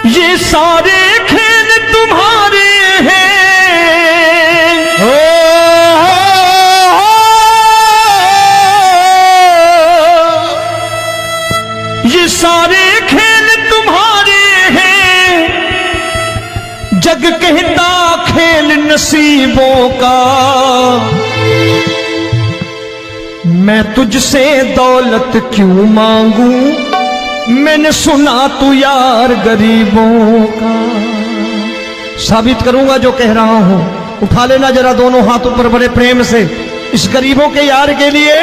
ये सारे खेल तुम्हारे हैं। ये सारे खेल तुम्हारे हैं। जग कहता खेल नसीबों का। मैं तुझसे दौलत क्यों मांगू, मैंने सुना तू यार गरीबों का। साबित करूंगा जो कह रहा हूं। उठा लेना जरा दोनों हाथों पर बड़े प्रेम से इस गरीबों के यार के लिए।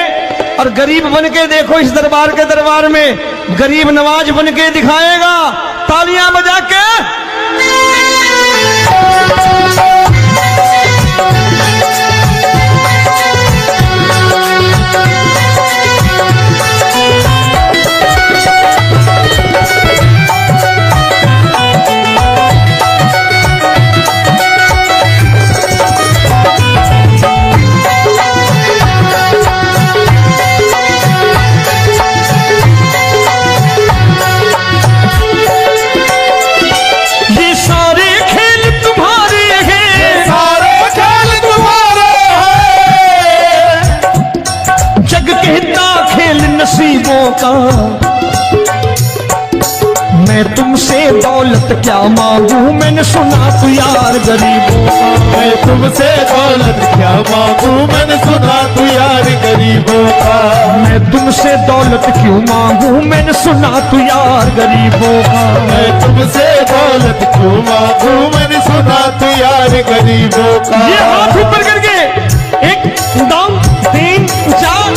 और गरीब बन के देखो इस दरबार के दरबार में गरीब नवाज बन के दिखाएगा, तालियां बजा के। नसीबों का। मैं तुमसे दौलत क्या मांगू, मैंने सुना तू यार गरीबों का। मैं तुमसे दौलत क्या मांगू, मैंने सुना तू यार गरीबों का। मैं तुमसे दौलत क्यों मांगू, मैंने सुना तू यार गरीबों का। मैं तुमसे दौलत क्यों मांगू, मैंने सुना तू यार गरीबों का। ये हाथ ऊपर करके 1 2 3 4।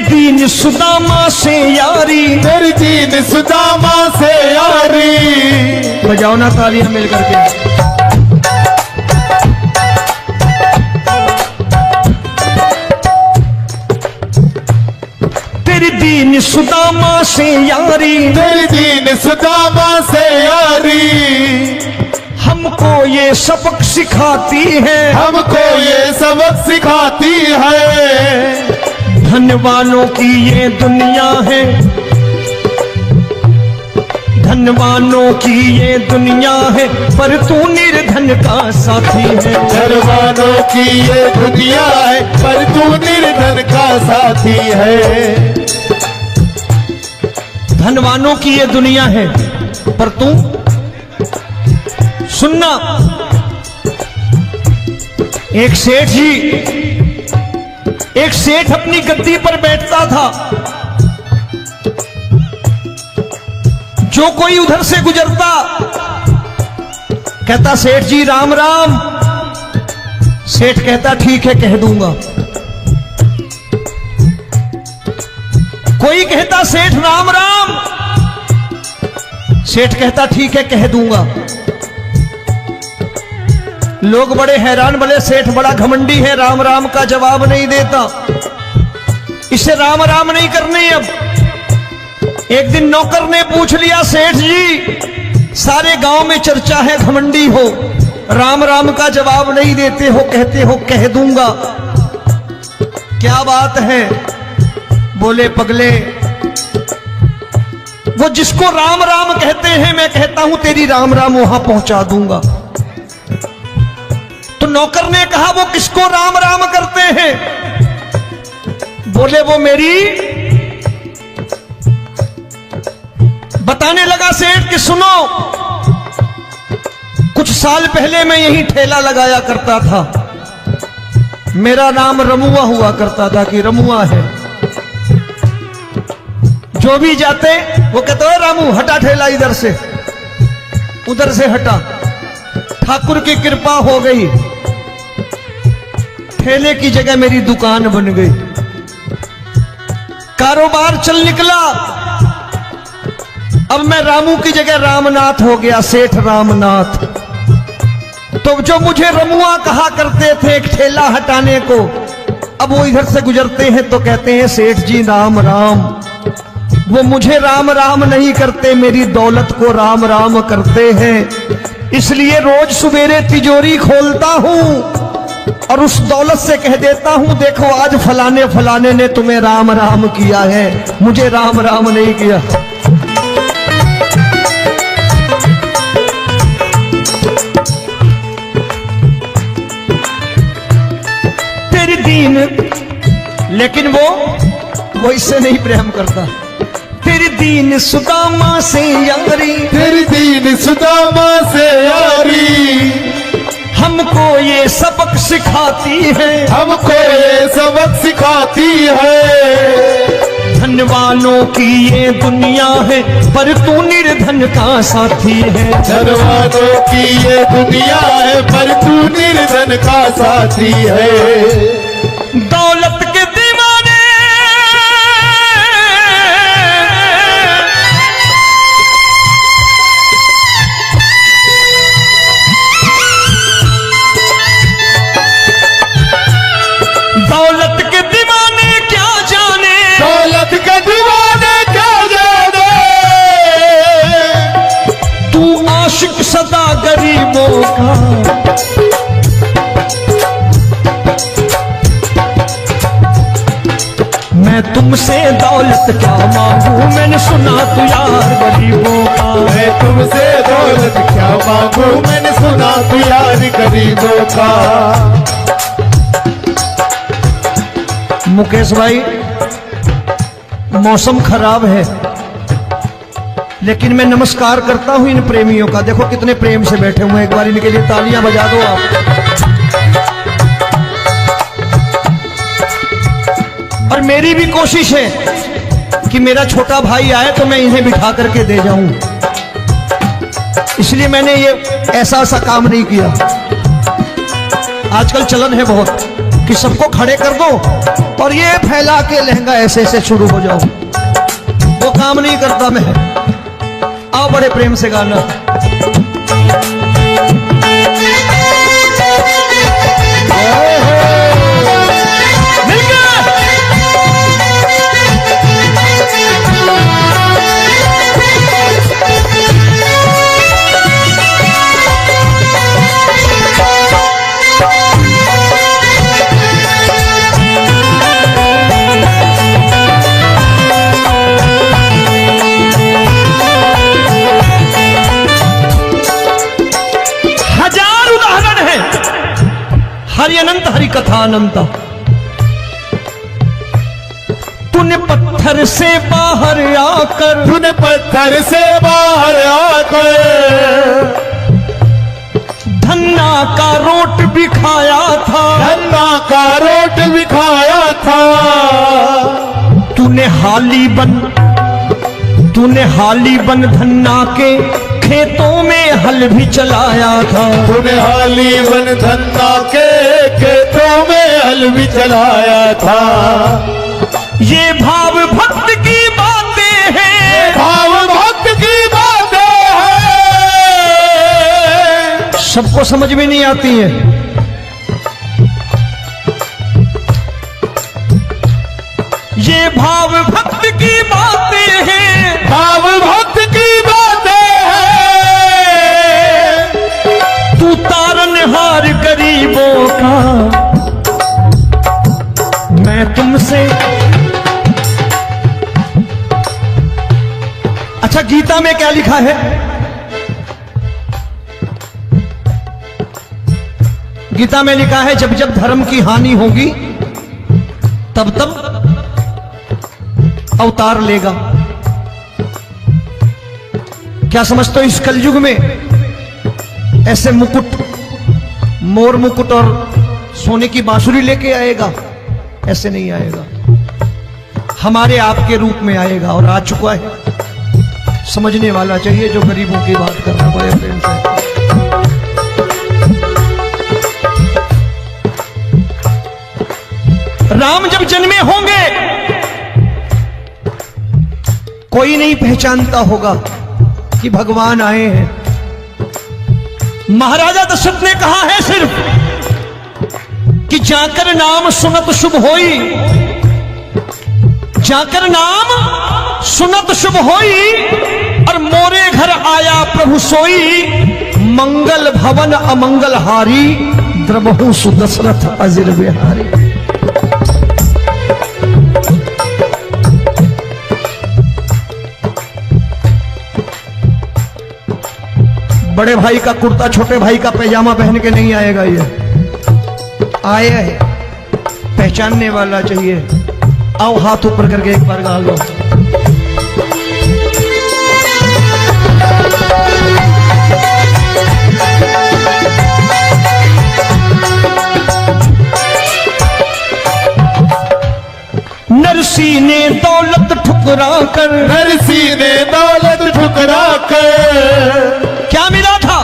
दीन सुदामा से यारी, तेरी दीन सुदामा से यारी। बजाओ ना तालियां मिल करके। तेरी दीन सुदामा से यारी, तेरी दीन सुदामा से यारी। हमको ये सबक सिखाती है, हमको ये सबक सिखाती है। धनवानों की ये दुनिया है, धनवानों की ये दुनिया है, पर तू निर्धन का साथी है। धनवानों की ये दुनिया है, पर तू निर्धन का साथी है। धनवानों की ये दुनिया है, पर तू सुनना। एक सेठ अपनी गद्दी पर बैठता था। जो कोई उधर से गुजरता कहता सेठ जी राम राम। सेठ कहता ठीक है कह दूंगा। कोई कहता सेठ राम राम। सेठ कहता ठीक है कह दूंगा। लोग बड़े हैरान, बोले सेठ बड़ा घमंडी है, राम राम का जवाब नहीं देता, इसे राम राम नहीं करनी। अब एक दिन नौकर ने पूछ लिया सेठ जी सारे गांव में चर्चा है घमंडी हो, राम राम का जवाब नहीं देते हो, कहते हो कह दूंगा, क्या बात है? बोले पगले वो जिसको राम राम कहते हैं मैं कहता हूं तेरी राम राम वहां पहुंचा दूंगा। तो नौकर ने कहा वो किसको राम राम करते हैं? बोले वो मेरी। बताने लगा सेठ कि सुनो, कुछ साल पहले मैं यही ठेला लगाया करता था, मेरा नाम रमुआ हुआ करता था कि रमुआ है। जो भी जाते वो कहते हो रामू हटा ठेला इधर से, उधर से हटा। ठाकुर की कृपा हो गई, ठेले की जगह मेरी दुकान बन गई, कारोबार चल निकला। अब मैं रामू की जगह रामनाथ हो गया, सेठ रामनाथ। तो जो मुझे रमुआ कहा करते थे एक ठेला हटाने को, अब वो इधर से गुजरते हैं तो कहते हैं सेठ जी राम राम। वो मुझे राम राम नहीं करते, मेरी दौलत को राम राम करते हैं। इसलिए रोज सवेरे तिजोरी खोलता हूं और उस दौलत से कह देता हूं, देखो आज फलाने फलाने ने तुम्हें राम राम किया है, मुझे राम राम नहीं किया। तेरी दीन, लेकिन वो इससे नहीं प्रेम करता। तेरी दीन सुदामा से यारी, तेरी दीन सुदामा से यारी, हमको ये सबक सिखाती है, हमको ये सबक सिखाती है। धन वालों की ये दुनिया है, पर तू निर्धन का साथी है। धन वालों की ये दुनिया है, पर तू निर्धन का साथी है। दौलत के दीवाने दौलत के दीवाने क्या जाने, दौलत के दीवाने क्या जाने, तू आशिक सदा गरीबों का। मैं तुमसे दौलत क्या मांगू, मैंने सुना तू यार गरीबों का। मैं तुमसे दौलत क्या मांगू, मैंने सुना तू यार गरीबों का। मुकेश भाई, मौसम खराब है, लेकिन मैं नमस्कार करता हूं इन प्रेमियों का। देखो कितने प्रेम से बैठे हुए हैं, एक बार इनके लिए तालियां बजा दो आप। और मेरी भी कोशिश है कि मेरा छोटा भाई आए तो मैं इन्हें बिठा करके दे जाऊं, इसलिए मैंने ये ऐसा काम नहीं किया। आजकल चलन है बहुत कि सबको खड़े कर दो और ये फैला के लहंगा ऐसे ऐसे शुरू हो जाओ, वो काम नहीं करता मैं। आओ बड़े प्रेम से गाना। हरि अनंत हरि कथा अनंत। तूने पत्थर से बाहर आकर, तूने पत्थर से बाहर आकर धन्ना का रोट भी खाया था, धन्ना का रोट भी खाया था। तूने हाली बन धन्ना के खेतों में हल भी चलाया था। तूने हाली बन धन्ना के खेतों में हल भी चलाया था। ये भाव भक्त की बातें हैं, भाव भक्त की बातें हैं, सबको समझ में नहीं आती है। ये भाव भक्त की बातें हैं, भाव भक्त की बातें हैं। तू तारनहार गरीबों का, मैं तुमसे। अच्छा, गीता में क्या लिखा है? गीता में लिखा है जब जब धर्म की हानि होगी तब तब अवतार लेगा। क्या समझते हो इस कलयुग में ऐसे मुकुट, मोर मुकुट और सोने की बांसुरी लेके आएगा? ऐसे नहीं आएगा, हमारे आपके रूप में आएगा और आ चुका है। समझने वाला चाहिए जो गरीबों की बात कर रहा है बड़े प्रेम से। राम जब जन्मे होंगे कोई नहीं पहचानता होगा कि भगवान आए हैं। महाराजा दशरथ ने कहा है सिर्फ कि जाकर नाम सुनत शुभ होई, जाकर नाम सुनत शुभ होई, और मोरे घर आया प्रभु सोई, मंगल भवन अमंगल हारी, द्रबहु सुदशरथ अजिर बिहारी। बड़े भाई का कुर्ता छोटे भाई का पैजामा पहन के नहीं आएगा, ये आया है पहचानने वाला चाहिए। आओ हाथ ऊपर करके एक बार गा लो। नरसी ने दौलत ठुकरा कर, नरसी ने दौलत ठुकरा कर, क्या मिला था?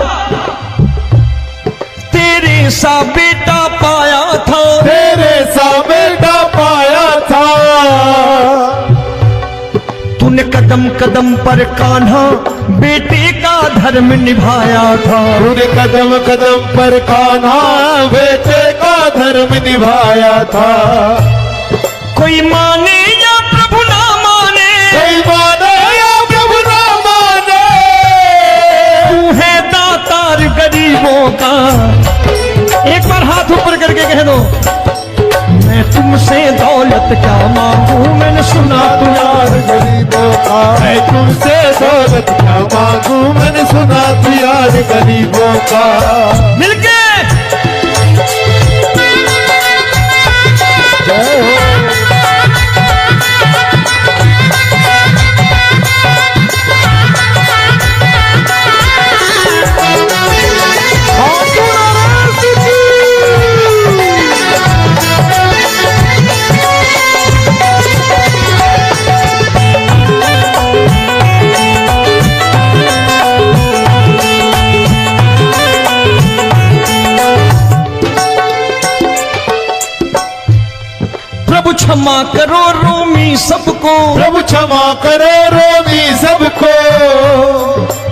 तेरे सा बेटा पाया था, तेरे सा बेटा पाया था। तूने कदम कदम पर कान्हा बेटे का धर्म निभाया था, तूने कदम कदम पर कान्हा बेटे का धर्म निभाया था। कोई माने या प्रभु ना माने, कोई माने या प्रभु ना माने, तू है दातार गरीबों का। एक बार हाथ ऊपर करके कह दो, मैं तुमसे दौलत क्या मांगू, मैंने सुना तू यार गरीबों का। मैं तुमसे दौलत क्या मांगू, मैंने सुना तू यार गरीबों का। मिलके जय हो। प्रभु क्षमा करो रोमी सबको, प्रभु क्षमा करो रोमी सबको।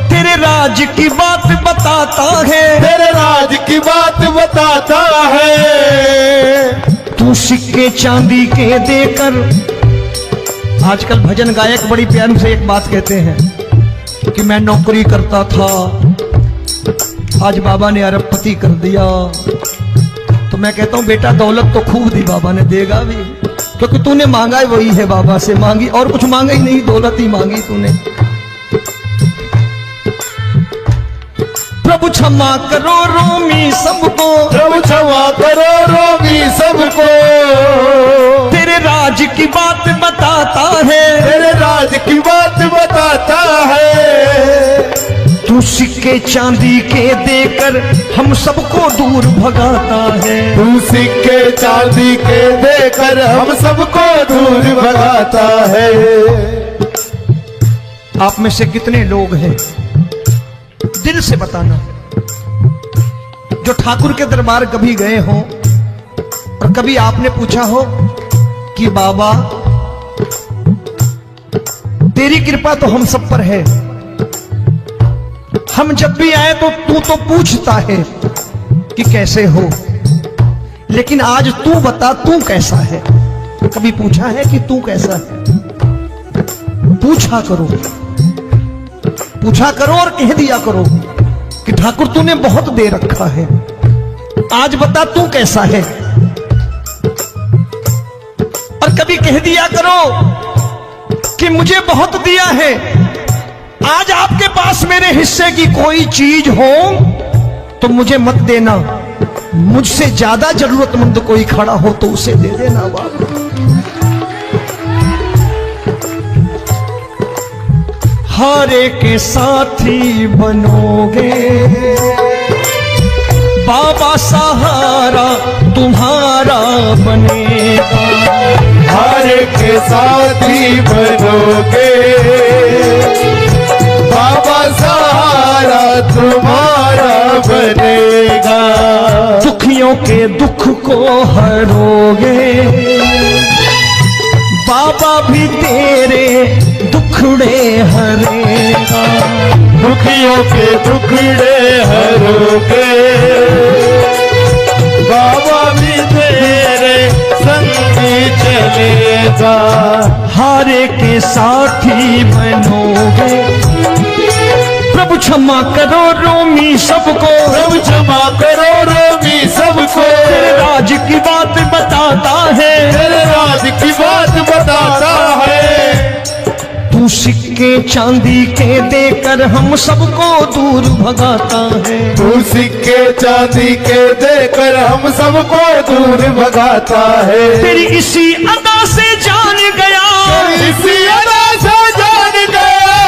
तेरे राज की बात बताता है, तेरे राज की बात बताता है। तू सिक्के चांदी के देकर। आजकल भजन गायक बड़ी प्यार से एक बात कहते हैं कि मैं नौकरी करता था, आज बाबा ने अरबपति कर दिया। तो मैं कहता हूं बेटा दौलत तो खूब दी बाबा ने, देगा भी, क्योंकि तूने मांगा है वही है बाबा से मांगी, और कुछ मांगा ही नहीं, दौलत ही मांगी तूने। प्रभु क्षमा करो रोमी सबको, प्रभु क्षमा करो रोमी सबको। तेरे राज की बात बताता है, तेरे राज की बात बताता है। तू सिक्के चांदी के देकर हम सबको दूर भगाता है। तू सिक्के चांदी के देकर हम सबको दूर भगाता है। आप में से कितने लोग हैं, दिल से बताना, जो ठाकुर के दरबार कभी गए हो और कभी आपने पूछा हो कि बाबा तेरी कृपा तो हम सब पर है, हम जब भी आए तो तू तो पूछता है कि कैसे हो, लेकिन आज तू बता तू कैसा है। कभी पूछा है कि तू कैसा है? पूछा करो, पूछा करो और कह दिया करो कि ठाकुर तूने बहुत दे रखा है, आज बता तू कैसा है। और कभी कह दिया करो कि मुझे बहुत दिया है, आज आपके पास मेरे हिस्से की कोई चीज हो तो मुझे मत देना, मुझसे ज्यादा जरूरतमंद कोई खड़ा हो तो उसे दे देना बाबा। हारे के साथी बनोगे बाबा, सहारा तुम्हारा बनेगा। हारे के साथी बनोगे बाबा, सहारा तुम्हारा बनेगा। दुखियों के दुख को हरोगे बाबा, भी तेरे दुख दुखड़े हरेगा। दुखियों के दुखड़े हरोगे, बाबा भी तेरे संगी चलेगा। हारे के साथी बनोगे, प्रभु क्षमा करो रोमी सबको, प्रभु क्षमा करो रोमी सबको। तेरे राज की बात बताता है, तेरे राज की बात बताता है। तू सिक्के चांदी के देकर हम सबको दूर भगाता है। तू सिक्के चांदी के देकर हम सबको दूर भगाता है। तेरी इसी अदा से जान गया, इसी अदा से जान गया,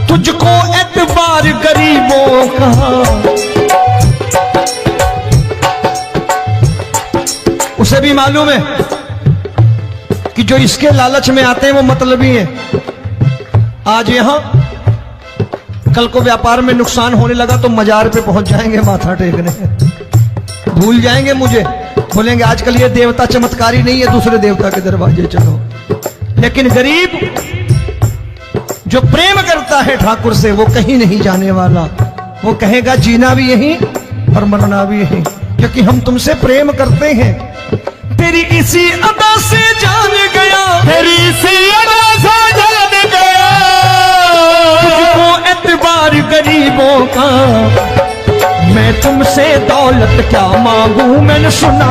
तुझको एतबार गरीबों का। उसे भी मालूम है कि जो इसके लालच में आते हैं वो मतलबी हैं। आज यहां कल को व्यापार में नुकसान होने लगा तो मजार पे पहुंच जाएंगे माथा टेकने, भूल जाएंगे मुझे, बोलेंगे आजकल ये देवता चमत्कारी नहीं है, दूसरे देवता के दरवाजे चलो। लेकिन गरीब जो प्रेम करता है ठाकुर से वो कहीं नहीं जाने वाला, वो कहेगा जीना भी यहीं और मरना भी यहीं, क्योंकि हम तुमसे प्रेम करते हैं। तेरी इसी अदा से जान गया, तेरी इसी अदा से जान गया, तुझको एतबार गरीबों का। मैं तुमसे दौलत क्या मांगू, मैंने सुना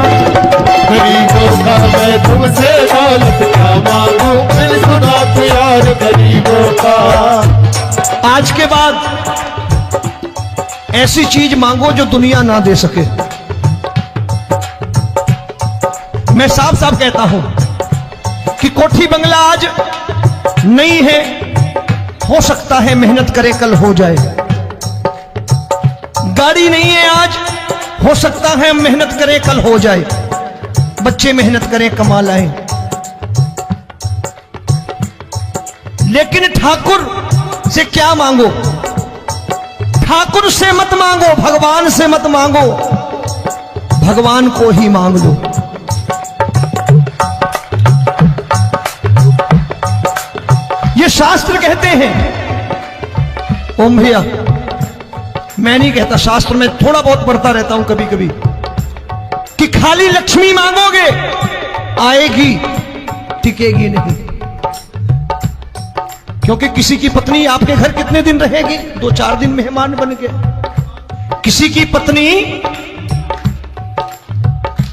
गरीबों का। मैं तुमसे दौलत क्या मांगू, मैंने सुना प्यार गरीबों का। आज के बाद ऐसी चीज मांगो जो दुनिया ना दे सके। मैं साफ साफ कहता हूं कि कोठी बंगला आज नहीं है, हो सकता है मेहनत करे कल हो जाए। गाड़ी नहीं है आज, हो सकता है मेहनत करे कल हो जाए। बच्चे मेहनत करें कमा लाएं, लेकिन ठाकुर से क्या मांगो? ठाकुर से मत मांगो, भगवान से मत मांगो, भगवान को ही मांग लो। ये शास्त्र कहते हैं, ओम भैया मैं नहीं कहता, शास्त्र में थोड़ा बहुत पढ़ता रहता हूं कभी कभी, कि खाली लक्ष्मी मांगोगे आएगी, टिकेगी नहीं। क्योंकि किसी की पत्नी आपके घर कितने दिन रहेगी? 2-4 दिन मेहमान बन के। किसी की पत्नी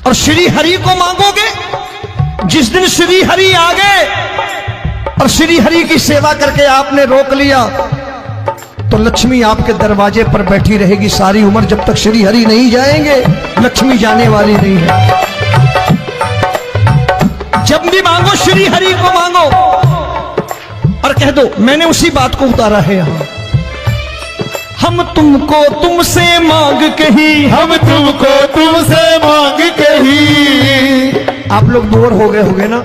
और श्री हरि को मांगोगे, जिस दिन श्री हरि आ गए और श्री हरि की सेवा करके आपने रोक लिया तो लक्ष्मी आपके दरवाजे पर बैठी रहेगी सारी उम्र। जब तक श्री हरि नहीं जाएंगे लक्ष्मी जाने वाली नहीं है। जब भी मांगो श्री हरि को मांगो और कह दो मैंने उसी बात को उतारा है यहां। हम तुमको तुमसे मांग कही, हम तुमको तुमसे मांग कही। आप लोग बोर हो गए होंगे ना,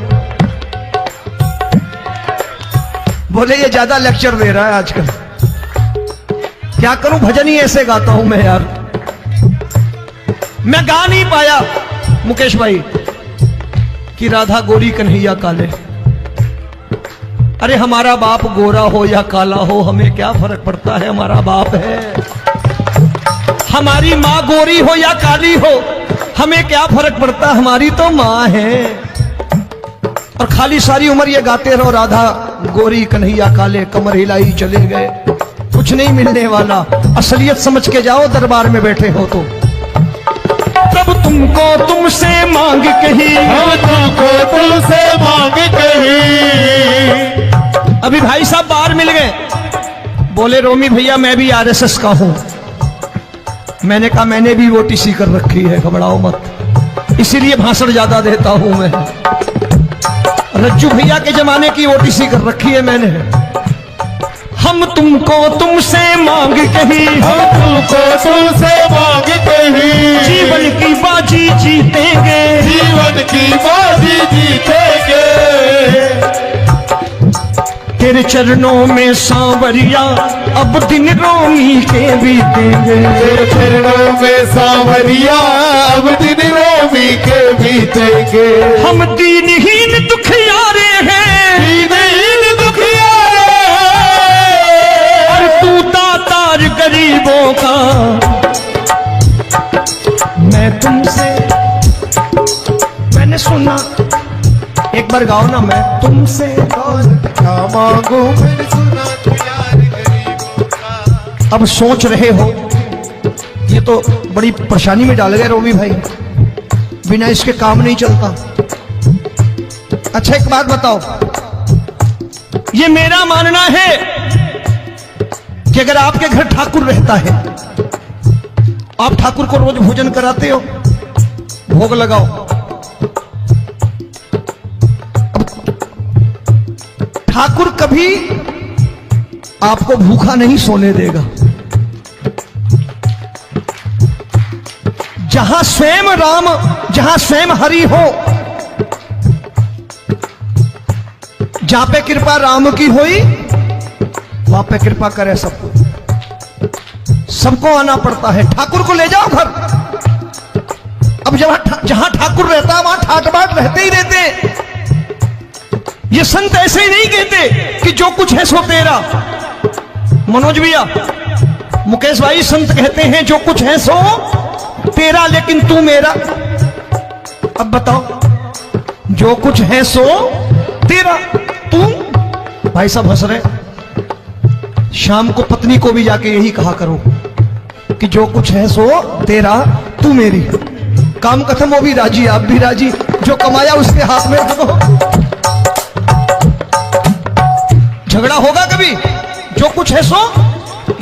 बोले ये ज्यादा लेक्चर दे रहा है आजकल। क्या करूं, भजन ही ऐसे गाता हूं मैं यार। मैं गा नहीं पाया मुकेश भाई कि राधा गोरी कन्हैया काले। अरे हमारा बाप गोरा हो या काला हो हमें क्या फर्क पड़ता है, हमारा बाप है। हमारी माँ गोरी हो या काली हो हमें क्या फर्क पड़ता, हमारी तो माँ है। और खाली सारी उम्र ये गाते रहो राधा गोरी कन्हैया काले, कमर हिलाई चले गए, कुछ नहीं मिलने वाला। असलियत समझ के जाओ दरबार में बैठे हो तो। तब तुमको तुमसे मांग कही, हम तुमको तुमसे मांग कही। अभी भाई साहब बाहर मिल गए, बोले रोमी भैया मैं भी आरएसएस का हूं। मैंने कहा मैंने भी ओटीसी कर रखी है, घबराओ मत, इसीलिए भाषण ज्यादा देता हूं मैं। रज्जू भैया के जमाने की ओटीसी कर रखी है मैंने। हम तुमको तुमसे मांग कही, हम तुमको तुमसे मांग कही। जीवन की बाजी जीतेंगे, जीवन की बाजी जीतेंगे। तेरे चरणों में सांवरिया अब दिन रोमी के बीतेंगे। तेरे चरणों में सांवरिया अब दिन रोमी के बीतेंगे। हम दीनहीन दुखियारे हैं, दीन बार गाओ ना, मैं तुमसे दौलत क्या मांगू मैंने सुना तू यार गरीबों का। अब सोच रहे हो, ये तो बड़ी परेशानी में डाल गए रोबी भाई, बिना इसके काम नहीं चलता। अच्छा एक बात बताओ, ये मेरा मानना है कि अगर आपके घर ठाकुर रहता है, आप ठाकुर को रोज भोजन कराते हो, भोग लगाओ, ठाकुर कभी आपको भूखा नहीं सोने देगा। जहां स्वयं राम, जहां स्वयं हरि हो, जहां पे कृपा राम की हुई, वहां पे कृपा करे सबको, सबको आना पड़ता है। ठाकुर को ले जाओ घर। अब जहां ठाकुर रहता है वहां ठाट बाट रहते ही रहते। ये संत ऐसे ही नहीं कहते कि जो कुछ है सो तेरा। मनोज भैया, मुकेश भाई, संत कहते हैं जो कुछ है सो तेरा लेकिन तू मेरा। अब बताओ, जो कुछ है सो तेरा, तू। भाई साहब हंस रहे। शाम को पत्नी को भी जाके यही कहा करो कि जो कुछ है सो तेरा, तू मेरी। काम खत्म, वो भी राजी, आप भी राजी, जो कमाया उसके हाथ में रख दो। झगड़ा होगा कभी? जो कुछ है सो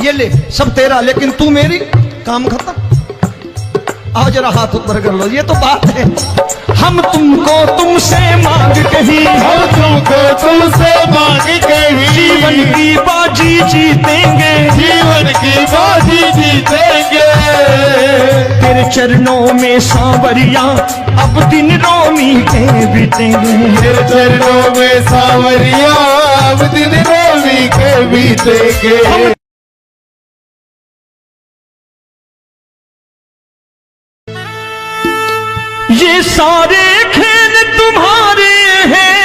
ये ले, सब तेरा लेकिन तू मेरी, काम खत्म। आओ जरा हाथ ऊपर कर लो, ये तो बात है। हम तुमको तुमसे मांग कहीं, हम तुमको तुमसे मांग कहीं, जीवन की बाजी जीतेंगे, जीवन की बाजी जीतेंगे। तेरे चरणों में सांवरिया अब दिन रोमी के बीतेंगे, तेरे चरणों में सांवरिया अब दिन रोमी के बीतेंगे। ये सारे खेल तुम्हारे हैं,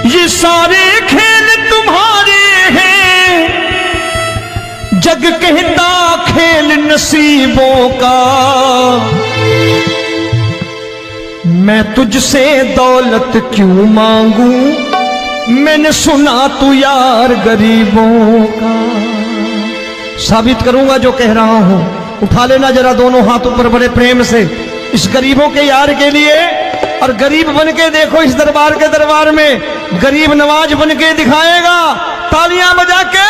ये सारे खेल तुम्हारे हैं, जग कहता खेल नसीबों का। मैं तुझसे दौलत क्यों मांगू, मैंने सुना तू यार गरीबों का। साबित करूंगा जो कह रहा हूं। उठा लेना जरा दोनों हाथ ऊपर बड़े प्रेम से, इस गरीबों के यार के लिए। और गरीब बन के देखो इस दरबार के दरबार में, गरीब नवाज बन के दिखाएगा, तालियां बजा के।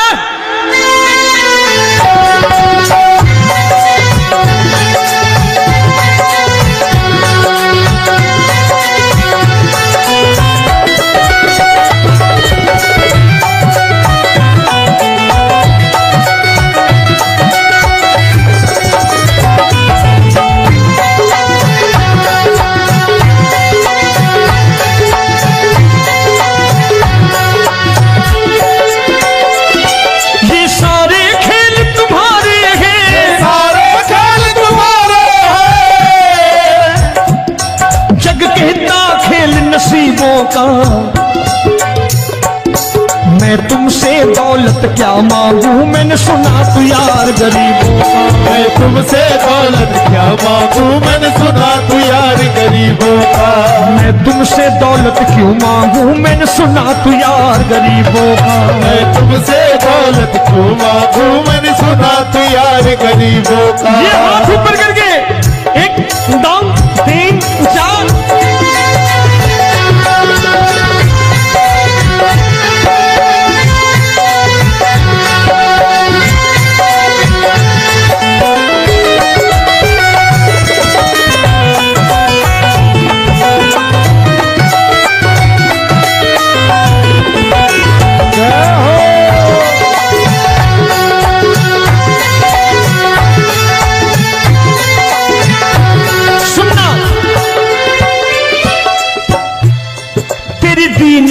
नसीबों का। मैं तुमसे दौलत क्या मांगू, मैंने सुना तू यार गरीबों का। मैं तुमसे दौलत क्या मांगू, मैंने सुना तू यार गरीबों का। मैं तुमसे दौलत क्यों मांगू, मैंने सुना तू यार गरीबों का। मैं तुमसे दौलत क्यों मांगू, मैंने सुना तू यार गरीबों का। ये हाथ ऊपर करके, एक दो तीन चार।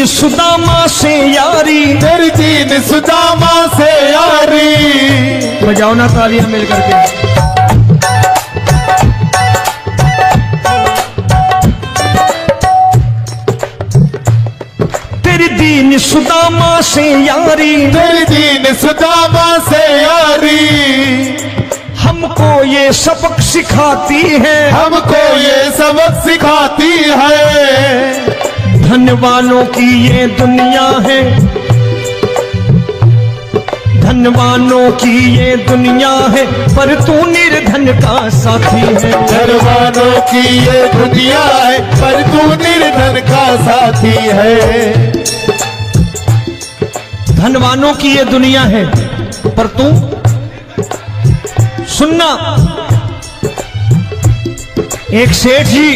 सुदामा से यारी, तेरी दीन सुदामा से यारी। बजाओ ना तालियां मिल करके। तेरी दीन सुदामा से यारी, तेरी दीन सुदामा से यारी। हमको ये सबक सिखाती है, हमको ये सबक सिखाती है। धनवानों की ये दुनिया है, धनवानों की ये दुनिया है, पर तू निर्धन का साथी है। धनवानों की ये दुनिया है, पर तू निर्धन का साथी है। धनवानों की ये दुनिया है, पर तू सुनना। एक सेठ जी,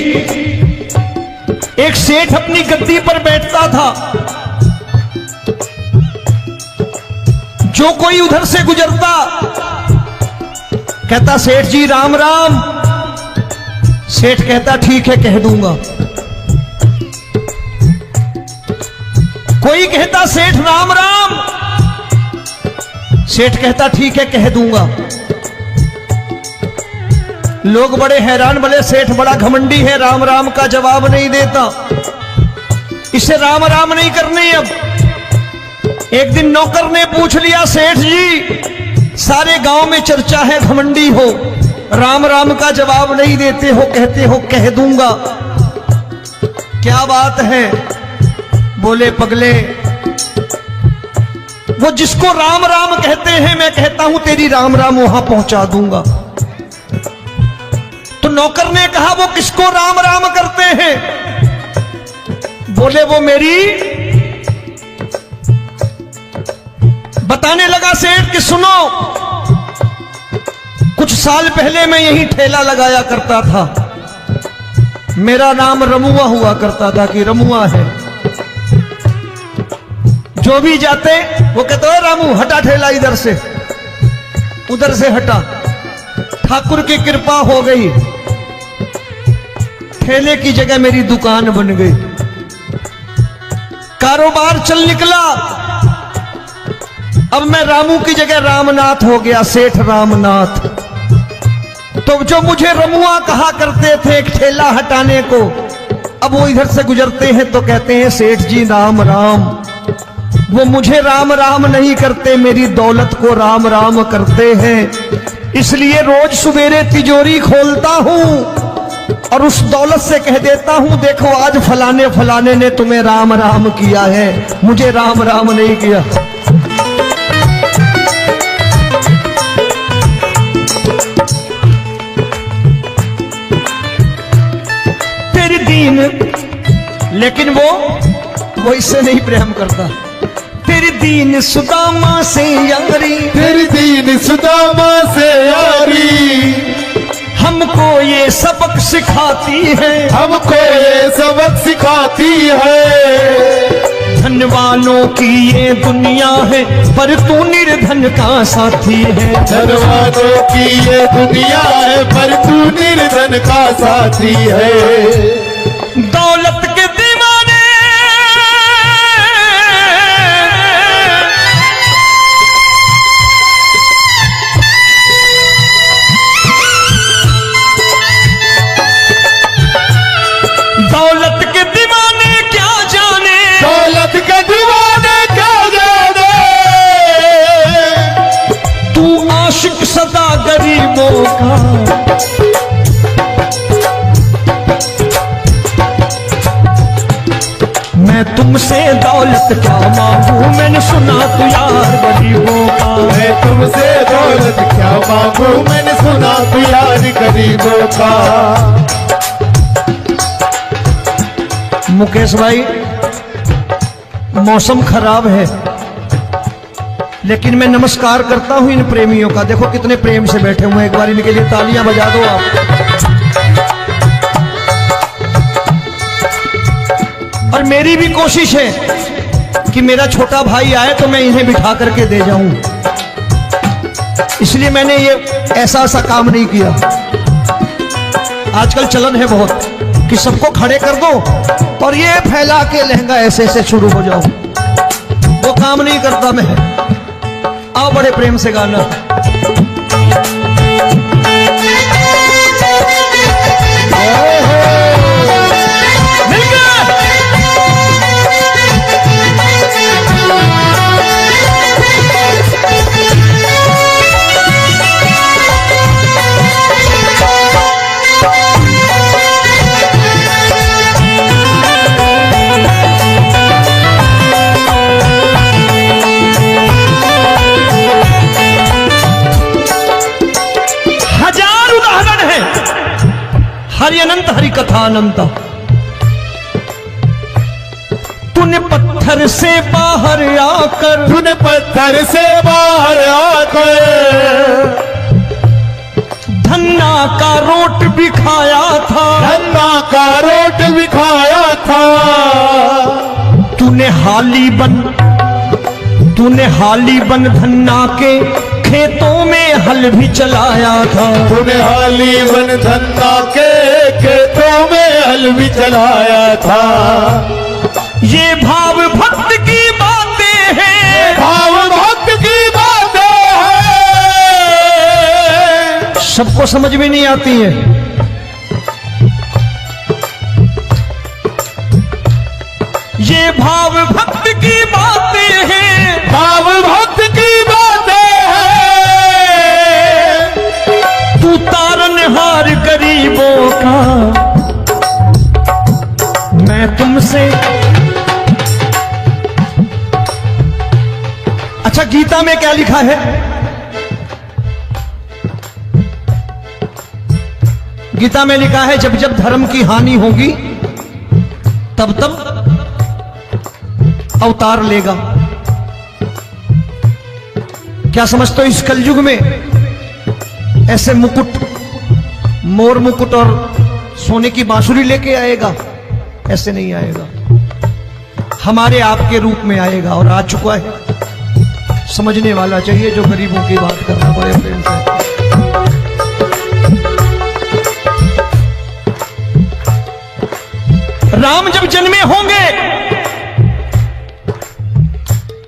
एक सेठ अपनी गद्दी पर बैठता था। जो कोई उधर से गुजरता कहता सेठ जी राम राम। सेठ कहता ठीक है कह दूंगा। कोई कहता सेठ राम राम। सेठ कहता ठीक है कह दूंगा। लोग बड़े हैरान, बोले सेठ बड़ा घमंडी है, राम राम का जवाब नहीं देता, इसे राम राम नहीं करनी। अब एक दिन नौकर ने पूछ लिया, सेठ जी सारे गांव में चर्चा है घमंडी हो, राम राम का जवाब नहीं देते हो, कहते हो कह दूंगा, क्या बात है? बोले पगले, वो जिसको राम राम कहते हैं मैं कहता हूं तेरी राम राम वहां पहुंचा दूंगा। तो नौकर ने कहा वो किसको राम राम करते हैं? बोले वो मेरी। बताने लगा सेठ कि सुनो, कुछ साल पहले मैं यही ठेला लगाया करता था, मेरा नाम रमुआ हुआ करता था कि रमुआ है। जो भी जाते वो कहते हो रामू हटा ठेला इधर से, उधर से हटा। ठाकुर की कृपा हो गई, ठेले की जगह मेरी दुकान बन गई, कारोबार चल निकला। अब मैं रामू की जगह रामनाथ हो गया, सेठ रामनाथ। तो जो मुझे रमुआ कहा करते थे एक ठेला हटाने को, अब वो इधर से गुजरते हैं तो कहते हैं सेठ जी राम राम। वो मुझे राम राम नहीं करते, मेरी दौलत को राम राम करते हैं। इसलिए रोज सवेरे तिजोरी खोलता हूं और उस दौलत से कह देता हूं देखो आज फलाने फलाने ने तुम्हें राम राम किया है, मुझे राम राम नहीं किया। तेरी दीन, लेकिन वो इससे नहीं प्रेम करता। तेरी दीन सुदामा से यारी, तेरी दीन सुदामा से यारी, हमको ये सबक सिखाती है, हमको ये सबक सिखाती है। धनवानों की ये दुनिया है, पर तू निर्धन का साथी है। धनवानों की ये दुनिया है, पर तू निर्धन का साथी है। दौलत के दीवाने दौलत के दीवाने क्या जाने, दौलत के दीवाने क्या जाने, तू आशिक सदा गरीबों का। मैं तुमसे दौलत क्या मांगू, मैंने सुना तू यार गरीबों का। मैं तुमसे दौलत क्या मांगू, मैंने सुना तू यार गरीबों का। मुकेश भाई मौसम खराब है, लेकिन मैं नमस्कार करता हूं इन प्रेमियों का। देखो कितने प्रेम से बैठे हुए हैं, एक बार इनके लिए तालियां बजा दो आप। और मेरी भी कोशिश है कि मेरा छोटा भाई आए तो मैं इन्हें बिठा करके दे जाऊं, इसलिए मैंने ये ऐसा काम नहीं किया। आजकल चलन है बहुत कि सबको खड़े कर दो और ये फैला के लहंगा ऐसे ऐसे शुरू हो जाओ, वो काम नहीं करता मैं। आओ बड़े प्रेम से गाना। हरि अनंत हरि कथा अनंत। तूने पत्थर से बाहर आकर, तूने पत्थर से बाहर आकर धन्ना का रोट भी खाया था, धन्ना का रोट भी खाया था। तूने हाली बन धन्ना के खेतों में हल भी चलाया था। तूने हाली बन धन्ना के खेतों में हल भी चलाया था। ये भाव भक्त की बातें हैं, भाव भक्त की बातें हैं, सबको समझ में नहीं आती है। ये भाव भक्त की बातें हैं, भाव भक्त की बातें हैं। तू तारनहार गरीबों का, मैं तुमसे। अच्छा, गीता में क्या लिखा है? गीता में लिखा है जब जब धर्म की हानि होगी तब तब अवतार लेगा। क्या समझते हो, इस कलयुग में ऐसे मुकुट, मोर मुकुट और सोने की बांसुरी लेके आएगा? ऐसे नहीं आएगा, हमारे आपके रूप में आएगा और आ चुका है। समझने वाला चाहिए जो गरीबों की बात करना बड़े प्रेम से। राम जब जन्मे होंगे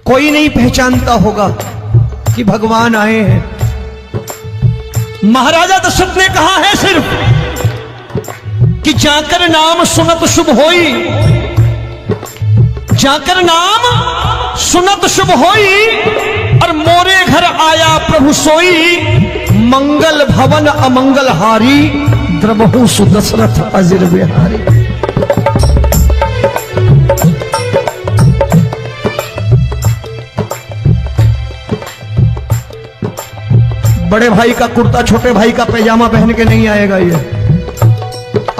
कोई नहीं पहचानता होगा कि भगवान आए हैं। महाराजा दशरथ ने कहा है सिर्फ कि जाकर नाम सुनत शुभ होई, जाकर नाम सुनत शुभ होई, और मोरे घर आया प्रभु सोई, मंगल भवन अमंगल हारी, द्रबहु सुदशरथ अजिर बिहारी। बड़े भाई का कुर्ता छोटे भाई का पैजामा पहन के नहीं आएगा, ये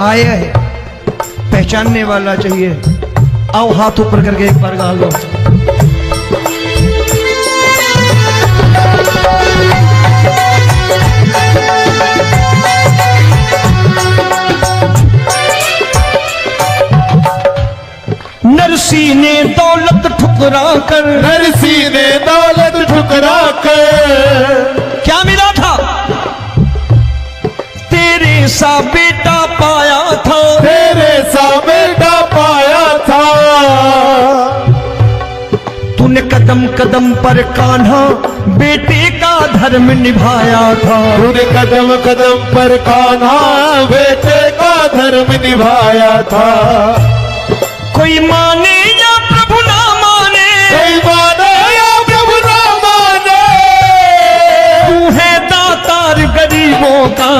आया है, पहचानने वाला चाहिए। आओ हाथ ऊपर करके एक बार गा लो। नरसी ने दौलत ठुकरा कर, नरसी ने दौलत ठुकरा कर क्या मिला था? तेरे सा बेटा पाया था, तेरे सा बेटा पाया था। तूने कदम कदम पर कान्हा बेटे का धर्म निभाया था। तूने कदम कदम पर कान्हा बेटे का धर्म निभाया था। कोई माने या प्रभु ना माने, कोई माने या प्रभु ना माने, तू है दातार गरीबों का।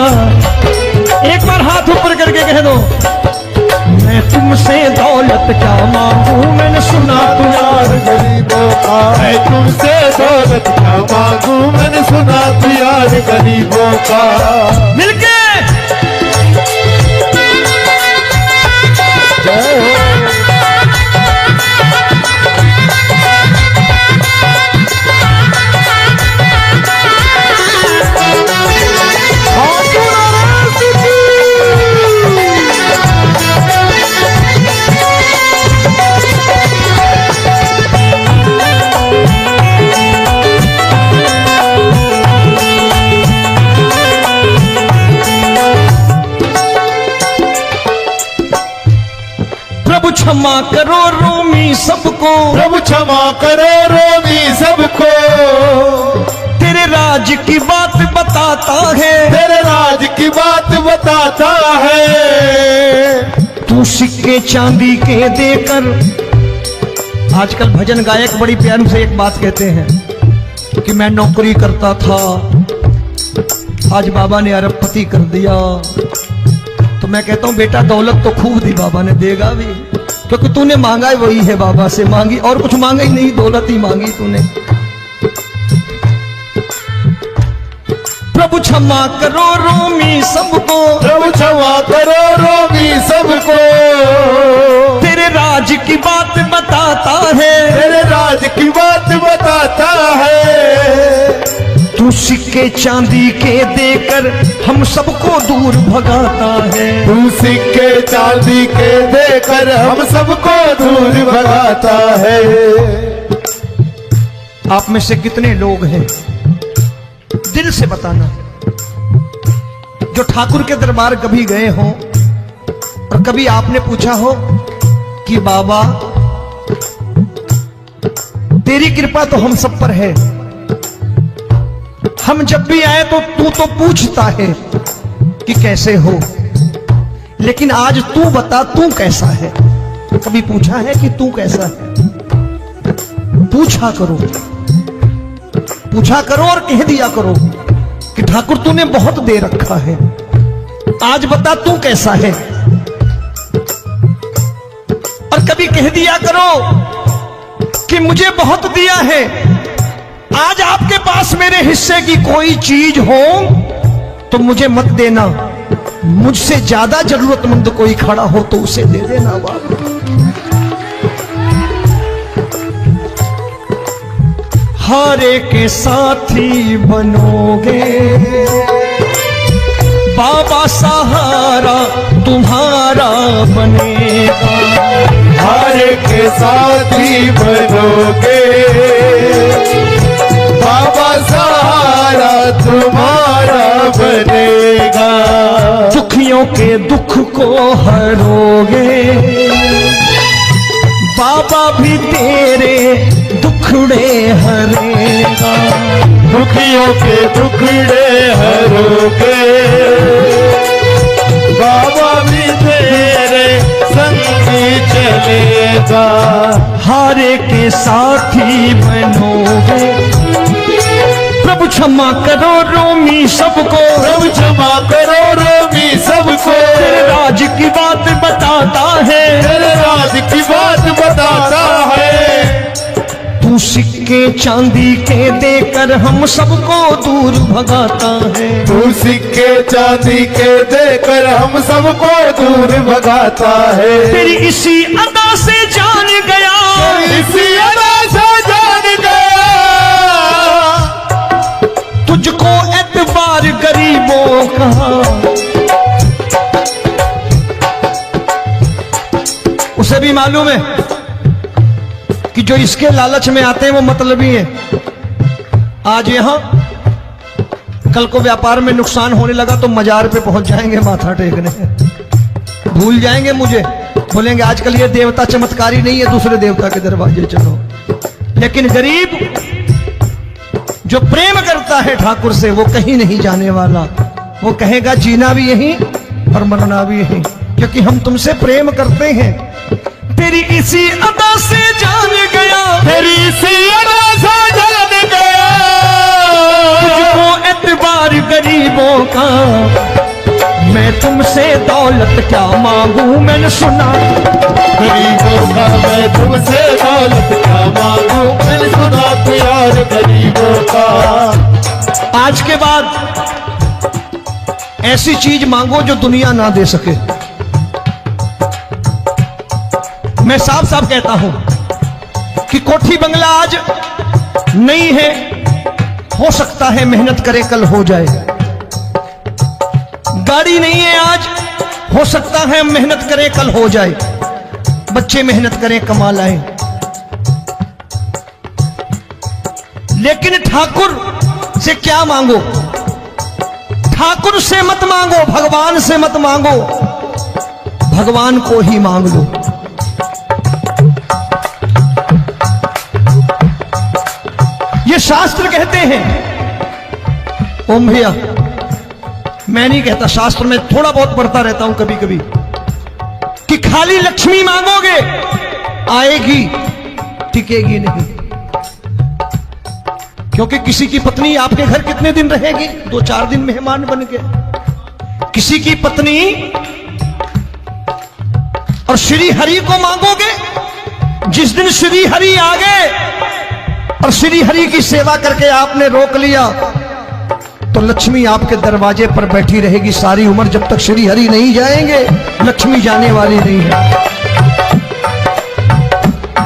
एक बार हाथ ऊपर करके कह दो, मैं तुमसे दौलत क्या मांगू, मैंने सुना तू यार गरीबों का। मैं तुमसे दौलत क्या मांगू, मैंने सुना तू यार गरीबों का। मिलके जय हो। प्रभु क्षमा करो रोमी सबको, प्रभु क्षमा करो रोमी सबको। तेरे राज की बात बताता है, तेरे राज की बात बताता है। तू सिक्के चांदी के देकर। आजकल भजन गायक बड़ी प्यार से एक बात कहते हैं कि मैं नौकरी करता था, आज बाबा ने अरबपति कर दिया। तो मैं कहता हूं बेटा दौलत तो खूब दी बाबा ने, देगा भी, क्योंकि तूने मांगा है वही है बाबा से मांगी, और कुछ मांगा ही नहीं, दौलत ही मांगी तूने। प्रभु क्षमा करो रोमी सबको, प्रभु क्षमा करो सिक्के चांदी के देकर हम सबको दूर भगाता है। तू सिक्के चांदी के देकर हम सबको दूर भगाता है। आप में से कितने लोग हैं, दिल से बताना, जो ठाकुर के दरबार कभी गए हो और कभी आपने पूछा हो कि बाबा तेरी कृपा तो हम सब पर है, हम जब भी आए तो तू तो पूछता है कि कैसे हो, लेकिन आज तू बता तू कैसा है। कभी पूछा है कि तू कैसा है? पूछा करो, पूछा करो और कह दिया करो कि ठाकुर तूने बहुत दे रखा है, आज बता तू कैसा है। और कभी कह दिया करो कि मुझे बहुत दिया है, आज आपके पास मेरे हिस्से की कोई चीज हो तो मुझे मत देना, मुझसे ज्यादा जरूरतमंद कोई खड़ा हो तो उसे दे देना बाबा। हारे के साथी बनोगे बाबा, सहारा तुम्हारा बनेगा। हारे के साथी बनोगे बाबा, सहारा तुम्हारा बनेगा। दुखियों के दुख को हरोगे बाबा, भी तेरे दुखड़े हरेगा। दुखियों के दुखड़े हरोगे बाबा, भी तेरे संग चलेगा। हारे के साथी बनोगे, प्रभु क्षमा करो रोमी सबको, प्रभु क्षमा करो रोमी सबको। तेरे राज की बात बताता है, तेरे राज की बात बताता है। तू सिक्के चांदी के देकर हम सबको दूर भगाता है। तू सिक्के चांदी के देकर हम सबको दूर भगाता है। तेरी इसी अदा से जान गया, इसी अदा से जान गया, तुझको एतबार गरीबों का। उसे भी मालूम है कि जो इसके लालच में आते हैं वो मतलबी हैं। आज यहां कल को व्यापार में नुकसान होने लगा तो मजार पे पहुंच जाएंगे माथा टेकने, भूल जाएंगे मुझे, बोलेंगे आजकल ये देवता चमत्कारी नहीं है, दूसरे देवता के दरवाजे चलो। लेकिन गरीब जो प्रेम करता है ठाकुर से वो कहीं नहीं जाने वाला, वो कहेगा जीना भी यहीं और मरना भी यहीं, क्योंकि हम तुमसे प्रेम करते हैं। तेरी इसी अदा से जान गया, तेरी इसी अदा से जान गया, तुझको एतबार गरीबों का। मैं तुमसे दौलत क्या मांगू, मैंने सुना गरीबों का। मैं तुमसे दौलत क्या मांगू, मैंने सुना प्यार गरीबों का। आज के बाद ऐसी चीज मांगो जो दुनिया ना दे सके। मैं साफ साफ कहता हूं कि कोठी बंगला आज नहीं है, हो सकता है मेहनत करे कल हो जाए। गाड़ी नहीं है आज, हो सकता है मेहनत करें कल हो जाए। बच्चे मेहनत करें कमा लाएं, लेकिन ठाकुर से क्या मांगो? ठाकुर से मत मांगो, भगवान से मत मांगो, भगवान को ही मांग लो। ये शास्त्र कहते हैं। ओम भैया, मैं नहीं कहता, शास्त्र में थोड़ा बहुत पढ़ता रहता हूं कभी कभी, कि खाली लक्ष्मी मांगोगे आएगी, टिकेगी नहीं। क्योंकि किसी की पत्नी आपके घर कितने दिन रहेगी? 2-4 दिन मेहमान बन के। किसी की पत्नी और श्री हरि को मांगोगे, जिस दिन श्री हरि आ गए और श्री हरि की सेवा करके आपने रोक लिया तो लक्ष्मी आपके दरवाजे पर बैठी रहेगी सारी उम्र। जब तक श्री हरि नहीं जाएंगे लक्ष्मी जाने वाली नहीं है।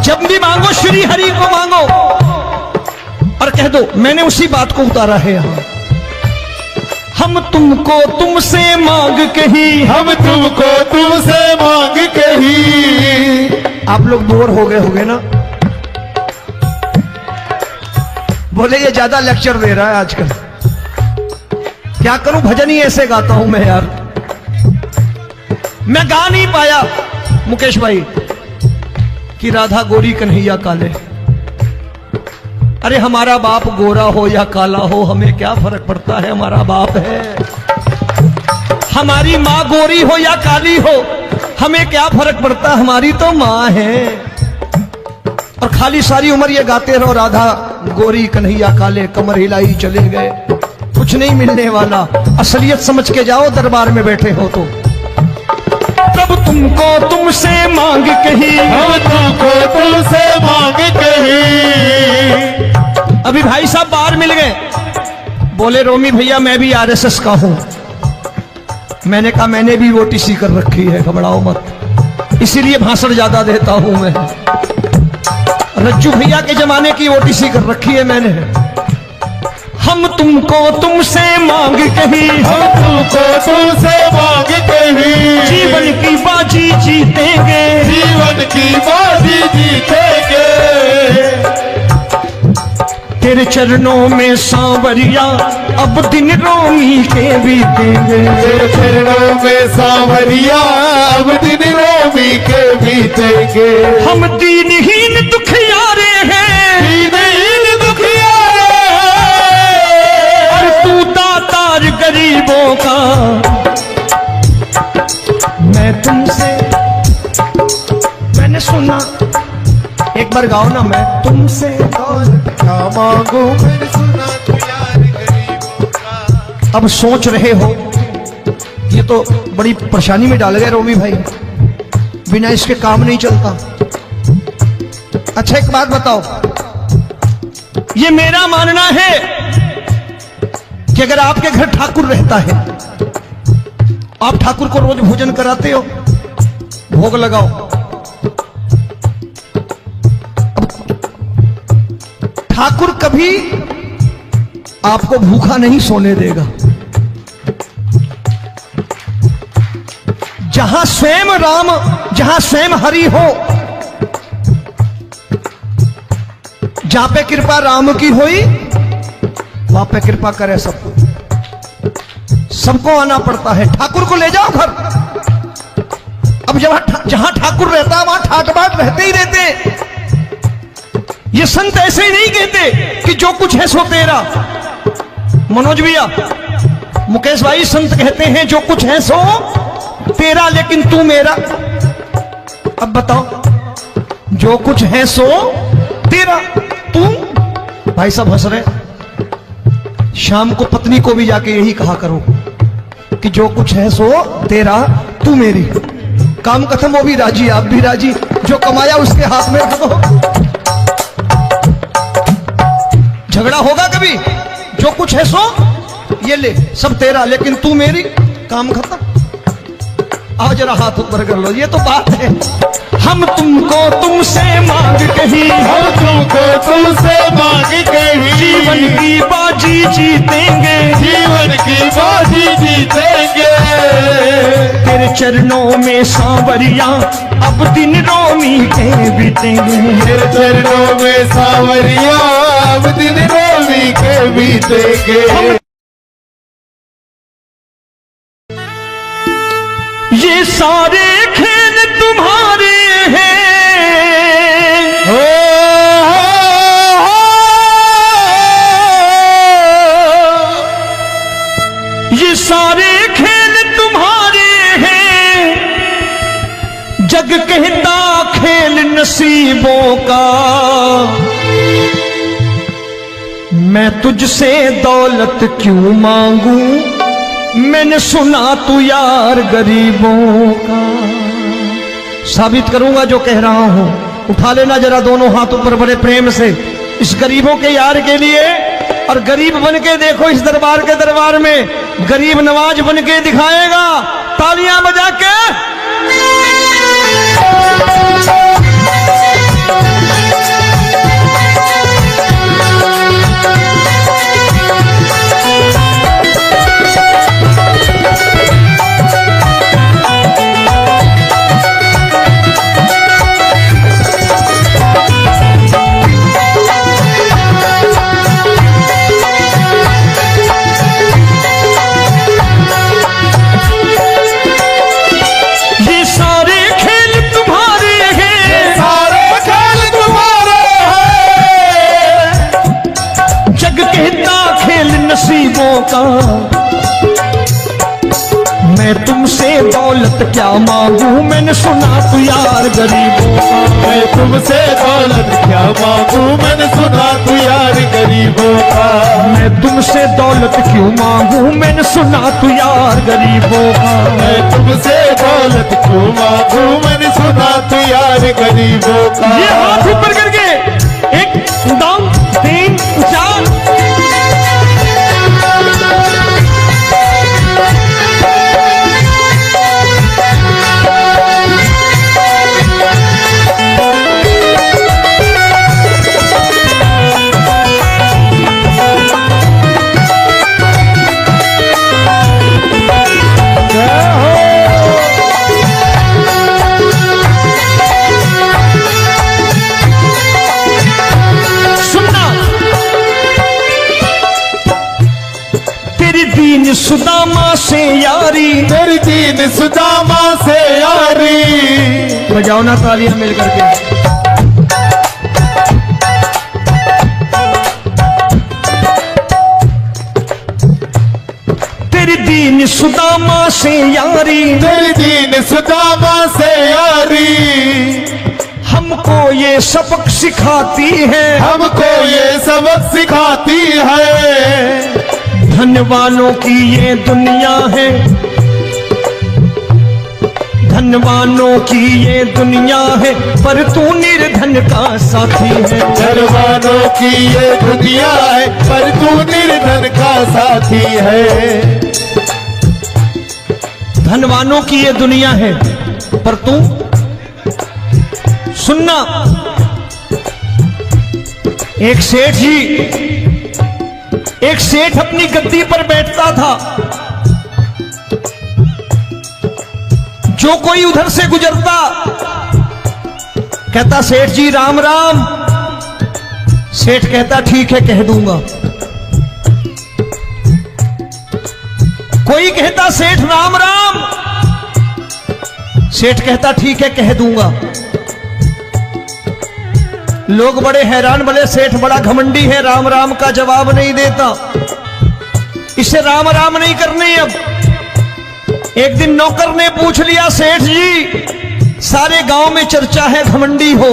जब भी मांगो श्री हरि को मांगो और कह दो मैंने उसी बात को उतारा है यहां। हम तुमको तुमसे मांग कही, हम तुमको तुमसे मांग कही। आप लोग बोर हो गए होंगे ना, बोले ये ज्यादा लेक्चर दे रहा है आजकल। क्या करूं, भजन ही ऐसे गाता हूं मैं यार। मैं गा नहीं पाया मुकेश भाई कि राधा गोरी कन्हैया काले। अरे हमारा बाप गोरा हो या काला हो, हमें क्या फर्क पड़ता है, हमारा बाप है। हमारी माँ गोरी हो या काली हो, हमें क्या फर्क पड़ता, हमारी तो माँ है। और खाली सारी उम्र ये गाते रहो राधा गोरी कन्हैया काले, कमर हिलाई चले गए, कुछ नहीं मिलने वाला। असलियत समझ के जाओ, दरबार में बैठे हो तो। तब तुमको तुमसे मांग कही, हम तुमको तुमसे मांग कही। अभी भाई साहब बाहर मिल गए, बोले रोमी भैया मैं भी आरएसएस का हूं। मैंने कहा मैंने भी ओटीसी कर रखी है, घबराओ मत, इसीलिए भाषण ज्यादा देता हूं मैं। रज्जू भैया के जमाने की ओटीसी कर रखी है मैंने। हम तुमको तुमसे मांग कही, हम तुमको तुमसे मांग कही। जीवन की बाजी जीतेंगे, जीवन की बाजी जीतेंगे। तेरे चरणों में सांवरिया अब दिन रोमी के बीतेंगे। तेरे चरणों में सांवरिया अब दिन रोमी के बीतेंगे। हम दीनहीन दुखियारे हैं, दीनहीन दुखियारे और तू दातार गरीबों का। मैं तुमसे, मैंने सुना, एक बार गाओ ना, मैं तुमसे क्या मांगू, मैंने सुना तू यार गरीबों का। अब सोच रहे हो, ये तो बड़ी परेशानी में डाल गए रोमी भाई, बिना इसके काम नहीं चलता। अच्छा एक बात बताओ, ये मेरा मानना है कि अगर आपके घर ठाकुर रहता है, आप ठाकुर को रोज भोजन कराते हो, भोग लगाओ, ठाकुर कभी आपको भूखा नहीं सोने देगा। जहां स्वयं राम, जहां स्वयं हरि हो, जहां पे कृपा राम की हुई, वहां पे कृपा करे सबको। सबको आना पड़ता है, ठाकुर को ले जाओ घर। अब जहां ठाकुर रहता है वहां ठाट बाट रहते ही रहते। ये संत ऐसे ही नहीं कहते कि जो कुछ है सो तेरा। मनोज भैया, मुकेश भाई, संत कहते हैं जो कुछ है सो तेरा, लेकिन तू मेरा। अब बताओ, जो कुछ है सो तेरा, तू। भाई साहब हंस रहे। शाम को पत्नी को भी जाके यही कहा करो कि जो कुछ है सो तेरा, तू मेरी। काम खत्म, वो भी राजी, आप भी राजी, जो कमाया उसके हाथ में रख दो। झगड़ा होगा कभी, जो कुछ है सो ये ले, सब तेरा, लेकिन तू मेरी, काम खत्म। आओ जरा हाथ ऊपर कर लो, ये तो बात है। हम तुमको तुमसे मांग कही, हम तुमको तुमसे मांग कही। जीवन की बाजी जीतेंगे, जीवन की बाजी जीतेंगे। तेरे चरणों में सांवरिया अब दिन रोमी के बीतेंगे। तेरे चरणों में सांवरिया अब दिन रोमी के बीतेंगे। ये सारे खेल तुम्हारे हैं, ये सारे खेल तुम्हारे हैं। जग कहता खेल नसीबों का, मैं तुझसे दौलत क्यों मांगू, मैंने सुना तू यार गरीबों का। साबित करूंगा जो कह रहा हूं। उठा लेना जरा दोनों हाथ ऊपर बड़े प्रेम से, इस गरीबों के यार के लिए। और गरीब बन के देखो, इस दरबार के दरबार में गरीब नवाज बन के दिखाएगा, तालियां बजा के। तुमसे दौलत क्या मांगू, मैंने सुना तू यार गरीबों का। मैं तुमसे दौलत क्या मांगू, मैंने सुना तू यार गरीबों का। मैं तुमसे दौलत क्यों मांगू, मैंने सुना तू यार गरीबों का। मैं तुमसे दौलत क्यों मांगू, मैंने सुना तू यार गरीबों का। ये हाथ ऊपर करके 1 2 3 4। दीन सुदामा से यारी, तेरी दीन सुदामा से यारी। बजाओ ना तालियां मिल करके। तेरी दीन सुदामा से यारी, तेरी दीन सुदामा से यारी। हमको ये सबक सिखाती है, हमको ये सबक सिखाती है। धन वालों की ये दुनिया है, धन वालों की ये दुनिया है, पर तू निर्धन का साथी है। धन वालों की ये दुनिया है, पर तू निर्धन का साथी है। धन वालों की ये दुनिया है, पर तू सुनना। एक सेठ अपनी गद्दी पर बैठता था। जो कोई उधर से गुजरता कहता सेठ जी राम राम। सेठ कहता ठीक है कह दूंगा। कोई कहता सेठ राम राम। सेठ कहता ठीक है कह दूंगा। लोग बड़े हैरान, बोले सेठ बड़ा घमंडी है, राम राम का जवाब नहीं देता, इसे राम राम नहीं करने। अब एक दिन नौकर ने पूछ लिया सेठ जी सारे गांव में चर्चा है घमंडी हो,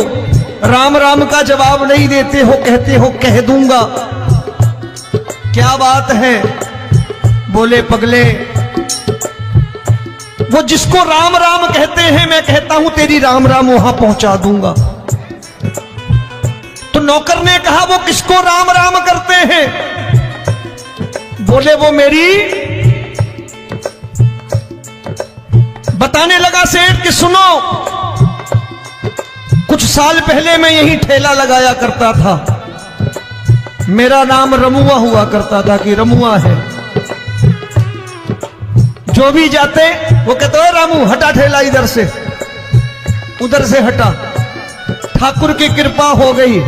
राम राम का जवाब नहीं देते हो, कहते हो कह दूंगा, क्या बात है? बोले पगले वो जिसको राम राम कहते हैं मैं कहता हूं तेरी राम राम वहां पहुंचा दूंगा। तो नौकर ने कहा वो किसको राम राम करते हैं? बोले वो मेरी। बताने लगा सेठ कि सुनो, कुछ साल पहले मैं यही ठेला लगाया करता था, मेरा नाम रमुआ हुआ करता था कि रमुआ है। जो भी जाते वो कहते हो रामू हटा ठेला इधर से, उधर से हटा। ठाकुर की कृपा हो गई,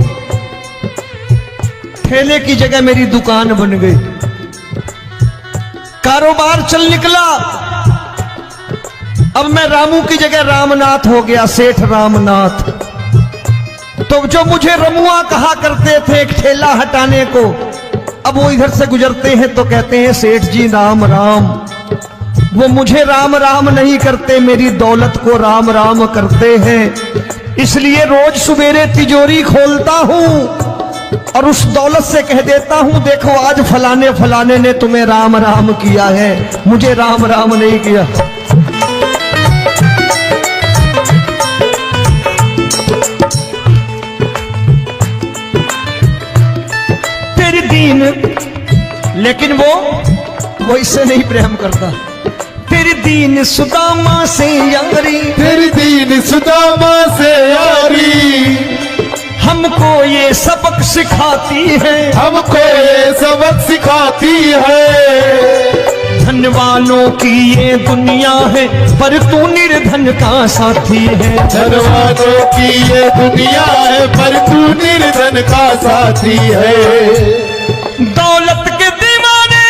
ठेले की जगह मेरी दुकान बन गई, कारोबार चल निकला। अब मैं रामू की जगह रामनाथ हो गया, सेठ रामनाथ। तो जो मुझे रमुआ कहा करते थे एक ठेला हटाने को, अब वो इधर से गुजरते हैं तो कहते हैं सेठ जी राम राम। वो मुझे राम राम नहीं करते, मेरी दौलत को राम राम करते हैं। इसलिए रोज सवेरे तिजोरी खोलता हूं और उस दौलत से कह देता हूं देखो आज फलाने फलाने ने तुम्हें राम राम किया है, मुझे राम राम नहीं किया। तेरी दीन, लेकिन वो इससे नहीं प्रेम करता। तेरी दीन सुदामा से यारी, तेरी दीन सुदामा से यारी। हमको ये सबक सिखाती है, हमको ये सबक सिखाती है। धन वालों की ये दुनिया है, पर तू निर्धन का साथी है। धन वालों की ये दुनिया है, पर तू निर्धन का साथी है। दौलत के दीवाने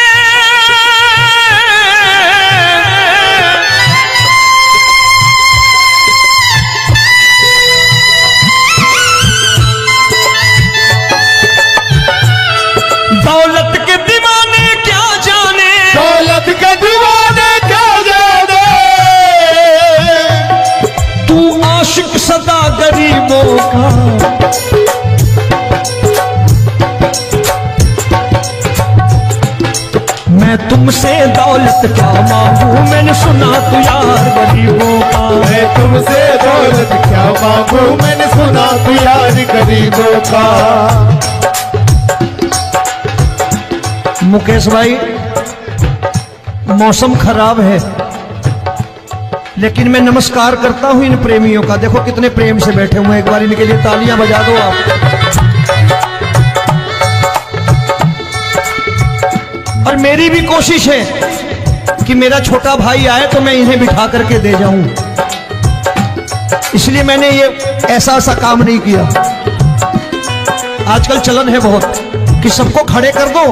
दौलत के दीवाने क्या जाने, दौलत के दीवाने क्या जाने। मैंने सुना तू यार गरीबों का। मैं तुमसे दौलत क्या मांगू, मैंने सुना तू यार गरीबों का। मुकेश भाई, मौसम खराब है, लेकिन मैं नमस्कार करता हूं इन प्रेमियों का। देखो कितने प्रेम से बैठे हुए हैं, एक बार इनके लिए तालियां बजा दो आप। और मेरी भी कोशिश है कि मेरा छोटा भाई आए तो मैं इन्हें बिठा करके दे जाऊं, इसलिए मैंने ये ऐसा काम नहीं किया। आजकल चलन है बहुत कि सबको खड़े कर दो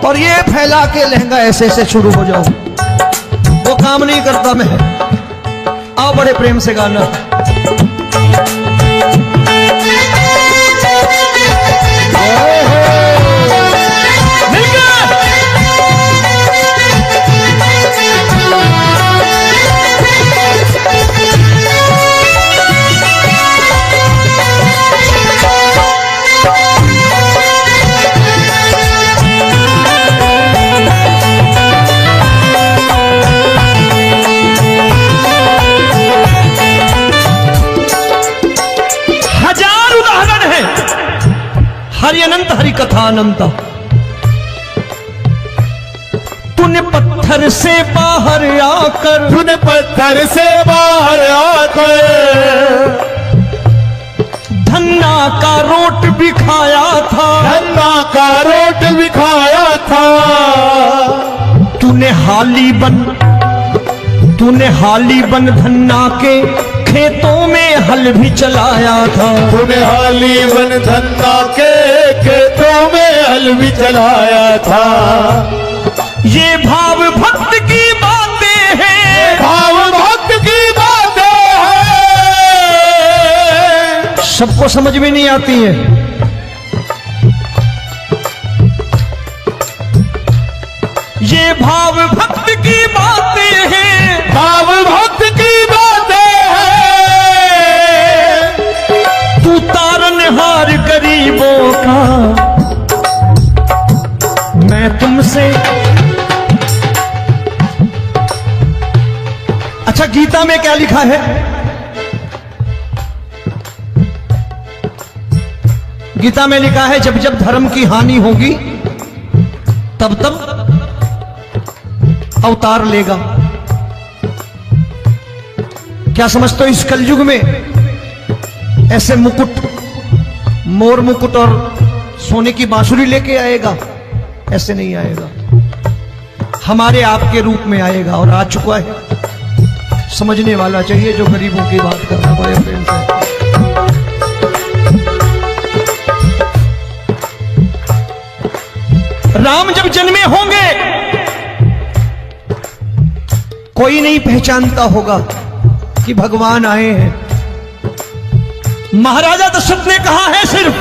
और ये फैला के लहंगा ऐसे ऐसे शुरू हो जाओ, वो काम नहीं करता मैं। आओ बड़े प्रेम से गाना। हरि अनंत हरि कथा अनंत। तूने पत्थर से बाहर आकर, तूने पत्थर से बाहर आकर धन्ना का रोट भी खाया था, धन्ना का रोट भी खाया था। तूने हाली बन धन्ना के खेतों में हल भी चलाया था। तूने हाली बन धन्ना के खेतों में हल भी चलाया था। ये भाव भक्त की बातें हैं, भाव भक्त की बातें हैं, सबको समझ में नहीं आती है। ये भाव भक्त की बातें हैं, भाव भक्त की बातें हैं। तू तारनहार गरीबों का, मैं तुमसे। अच्छा, गीता में क्या लिखा है? गीता में लिखा है जब जब धर्म की हानि होगी तब तब अवतार लेगा। क्या समझते हो इस कलयुग में ऐसे मुकुट, मोर मुकुट और सोने की बांसुरी लेके आएगा? ऐसे नहीं आएगा, हमारे आपके रूप में आएगा और आ चुका है। समझने वाला चाहिए जो गरीबों की बात कर रहा बड़े प्रेम से। राम जब जन्मे होंगे कोई नहीं पहचानता होगा कि भगवान आए हैं। महाराजा दशरथ ने कहा है सिर्फ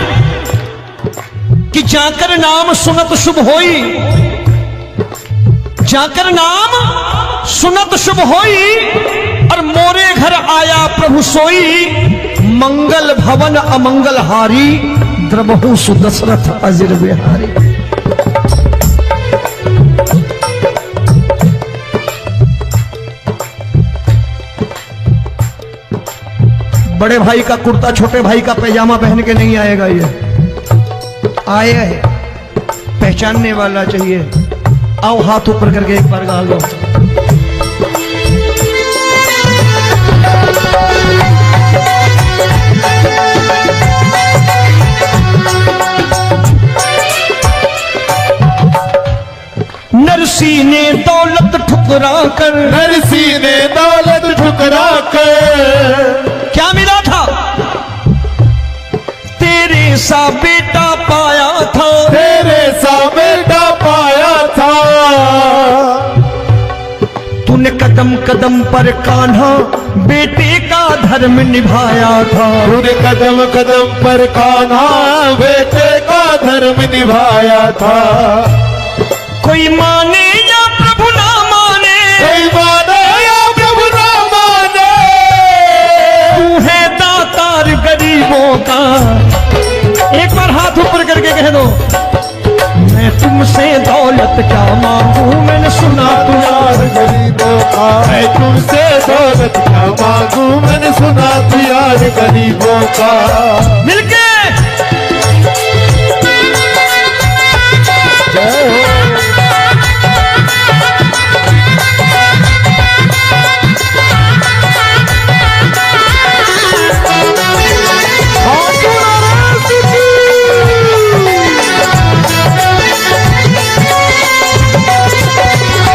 कि जाकर नाम सुनत शुभ होई, जाकर नाम सुनत शुभ होई, और मोरे घर आया प्रभु सोई, मंगल भवन अमंगल हारी, द्रबहु सुदशरथ अजिर बिहारी। बड़े भाई का कुर्ता छोटे भाई का पैजामा पहन के नहीं आएगा, ये आया है, पहचानने वाला चाहिए। आओ हाथ ऊपर करके एक बार गा लो। नरसी ने दौलत ठुकरा कर, नरसी ने दौलत ठुकरा कर क्या मिला था? तेरे सा बेटा पाया था, तेरे सा बेटा पाया था। तूने कदम कदम पर कान्हा बेटे का धर्म निभाया था, तूने कदम कदम पर कान्हा बेटे का धर्म निभाया था। कोई माने या प्रभु ना माने, कोई माने या प्रभु ना माने, तू है दातार गरीबों का। एक बार हाथ ऊपर करके कह दो, मैं तुमसे दौलत क्या मांगू, मैंने सुना तू यार गरीबों का। दौलत क्या मांगू मैंने सुना तू यार गरीबों का। मिलके